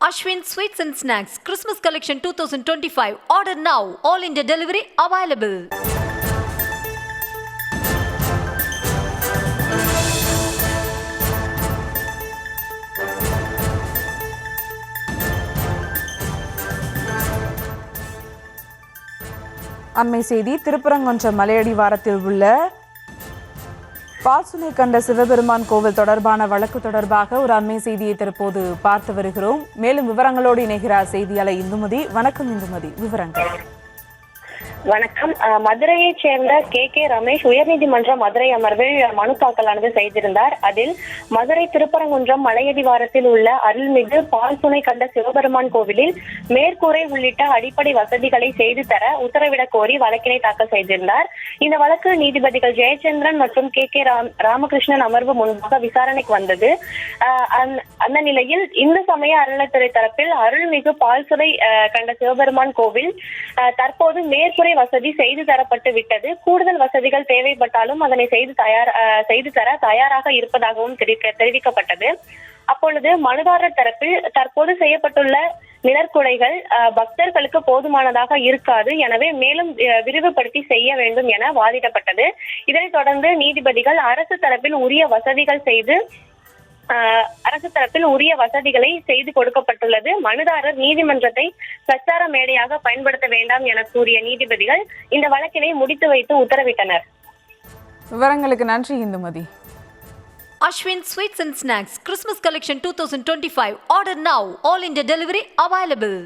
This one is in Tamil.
Ashwin Sweets and Snacks Christmas Collection 2025. Order now. All India delivery available. அண்மை செய்தி. திருப்பரங்குன்றம் மலையடிவாரத்தில் உள்ள பால்சுனை கண்ட சிவபெருமான் கோவில் தொடர்பான வழக்கு தொடர்பாக ஒரு அண்மை செய்தியை தற்போது பார்த்து வருகிறோம். மேலும் விவரங்களோடு இணைகிறார் செய்தியாளர் இந்துமதி. வணக்கம் இந்துமதி, விவரங்கள். வணக்கம். மதுரையைச் சேர்ந்த கே ரமேஷ் உயர்நீதிமன்ற மதுரை அமர்வில் மனு தாக்கலானது செய்திருந்தார். அதில் மதுரை திருப்பரங்குன்றம் மலையடிவாரத்தில் உள்ள அருள்மிகு பால்சுனை கண்ட சிவபெருமான் கோவிலில் மேற்கூரை உள்ளிட்ட அடிப்படை வசதிகளை செய்து தர உத்தரவிடக் கோரி வழக்கினை தாக்கல் செய்திருந்தார். இந்த வழக்கு நீதிபதிகள் ஜெயச்சந்திரன் மற்றும் கே ராமகிருஷ்ணன் அமர்வு முன்பாக விசாரணைக்கு வந்தது. அந்த நிலையில் இந்து சமய அறநிலைத்துறை தரப்பில் அருள்மிகு பால்சுனை கண்ட சிவபெருமான் கோவில் தற்போது மேற்கூரை வசதி செய்து தரப்பட்டு விட்டது. கூடுதல் வசதிகள் தேவைப்பட்டாலும் அதனை செய்து தர தயாராக இருப்பதாகவும் தெரிவிக்கப்பட்டது. அப்பொழுது மனுதாரர் தரப்பில் தற்போது செய்யப்பட்டுள்ள நிழற்குடைகள் பக்தர்களுக்கு போதுமானதாக இருக்காது, எனவே மேலும் விரிவுபடுத்தி செய்ய வேண்டும் என வாதிடப்பட்டது. இதனைத் தொடர்ந்து நீதிபதிகள் அரசு தரப்பில் உரிய வசதிகளை செய்து கொடுக்கப்பட்டுள்ளது. மனுதாரர் நீதிமன்றத்தை பிரச்சார மேடையாக பயன்படுத்த வேண்டாம் என கூறிய நீதிபதிகள் இந்த வழக்கினை முடித்து வைத்து உத்தரவிட்டனர். விவரங்களுக்கு நன்றி Indumathi. Ashwin Sweets and Snacks Christmas Collection 2025. Order now. All India delivery available.